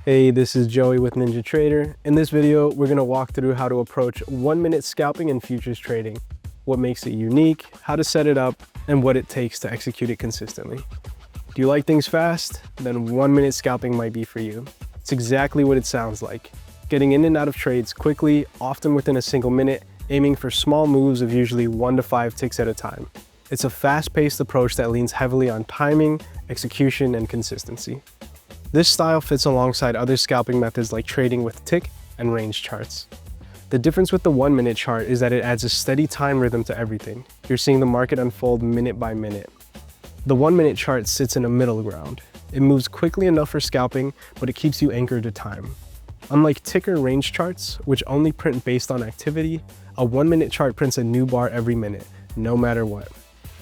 Hey, this is Joey with NinjaTrader. In this video, we're going to walk through how to approach 1-minute scalping in futures trading, what makes it unique, how to set it up, and what it takes to execute it consistently. Do you like things fast? Then 1-minute scalping might be for you. It's exactly what it sounds like. Getting in and out of trades quickly, often within a single minute, aiming for small moves of usually 1 to 5 ticks at a time. It's a fast-paced approach that leans heavily on timing, execution, and consistency. This style fits alongside other scalping methods like trading with tick and range charts. The difference with the 1-minute chart is that it adds a steady time rhythm to everything. You're seeing the market unfold minute by minute. The 1-minute chart sits in a middle ground. It moves quickly enough for scalping, but it keeps you anchored to time. Unlike tick or range charts, which only print based on activity, a 1-minute chart prints a new bar every minute, no matter what.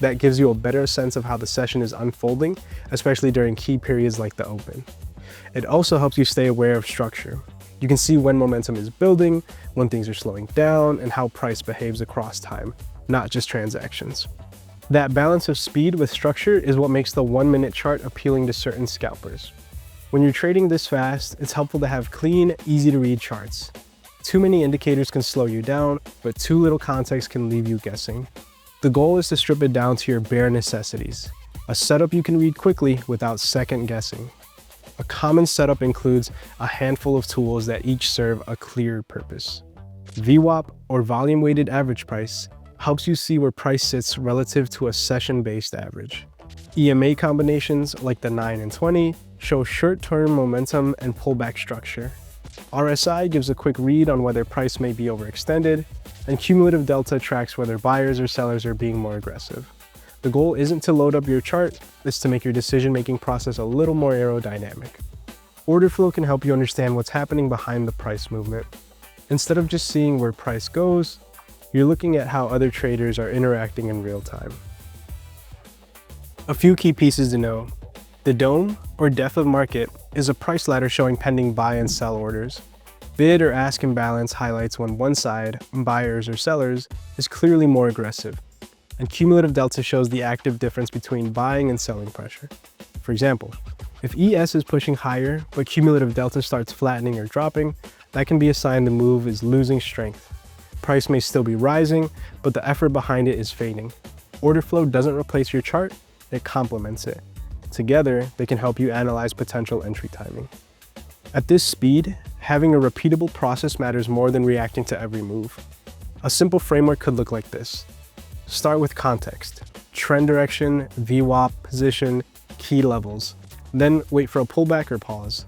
That gives you a better sense of how the session is unfolding, especially during key periods like the open. It also helps you stay aware of structure. You can see when momentum is building, when things are slowing down, and how price behaves across time, not just transactions. That balance of speed with structure is what makes the 1-minute chart appealing to certain scalpers. When you're trading this fast, it's helpful to have clean, easy to read charts. Too many indicators can slow you down, but too little context can leave you guessing. The goal is to strip it down to your bare necessities, a setup you can read quickly without second guessing. A common setup includes a handful of tools that each serve a clear purpose. VWAP, or volume weighted average price, helps you see where price sits relative to a session-based average. EMA combinations like the 9 and 20 show short-term momentum and pullback structure. RSI gives a quick read on whether price may be overextended, and cumulative delta tracks whether buyers or sellers are being more aggressive. The goal isn't to load up your chart, it's to make your decision-making process a little more aerodynamic. Order flow can help you understand what's happening behind the price movement. Instead of just seeing where price goes, you're looking at how other traders are interacting in real time. A few key pieces to know. The DOM, or depth of market, is a price ladder showing pending buy and sell orders. Bid or ask imbalance highlights when one side, buyers or sellers, is clearly more aggressive. And cumulative delta shows the active difference between buying and selling pressure. For example, if ES is pushing higher, but cumulative delta starts flattening or dropping, that can be a sign the move is losing strength. Price may still be rising, but the effort behind it is fading. Order flow doesn't replace your chart, it complements it. Together, they can help you analyze potential entry timing. At this speed, having a repeatable process matters more than reacting to every move. A simple framework could look like this. Start with context, trend direction, VWAP, position, key levels. Then wait for a pullback or pause.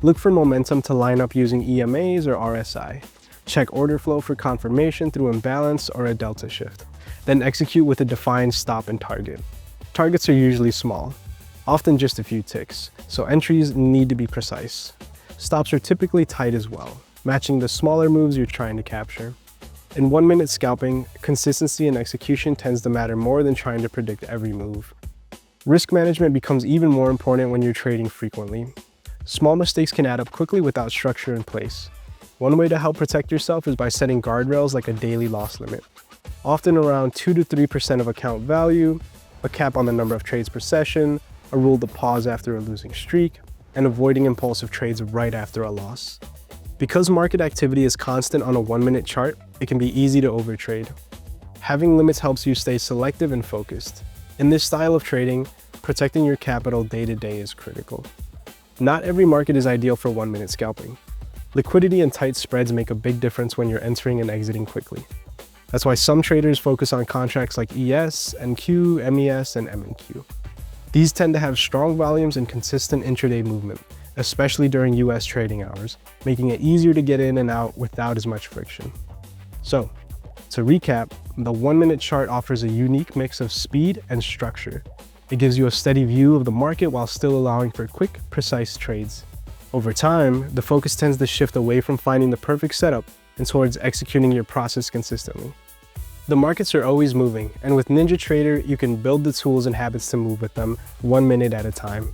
Look for momentum to line up using EMAs or RSI. Check order flow for confirmation through imbalance or a delta shift. Then execute with a defined stop and target. Targets are usually small, often just a few ticks, so entries need to be precise. Stops are typically tight as well, matching the smaller moves you're trying to capture. In 1-minute scalping, consistency and execution tends to matter more than trying to predict every move. Risk management becomes even more important when you're trading frequently. Small mistakes can add up quickly without structure in place. One way to help protect yourself is by setting guardrails like a daily loss limit, often around 2 to 3% of account value, a cap on the number of trades per session, a rule to pause after a losing streak, and avoiding impulsive trades right after a loss. Because market activity is constant on a 1-minute chart, it can be easy to overtrade. Having limits helps you stay selective and focused. In this style of trading, protecting your capital day to day is critical. Not every market is ideal for 1-minute scalping. Liquidity and tight spreads make a big difference when you're entering and exiting quickly. That's why some traders focus on contracts like ES, NQ, MES, and MNQ. These tend to have strong volumes and consistent intraday movement, especially during US trading hours, making it easier to get in and out without as much friction. So, to recap, the 1-minute chart offers a unique mix of speed and structure. It gives you a steady view of the market while still allowing for quick, precise trades. Over time, the focus tends to shift away from finding the perfect setup and towards executing your process consistently. The markets are always moving, and with NinjaTrader, you can build the tools and habits to move with them 1 minute at a time.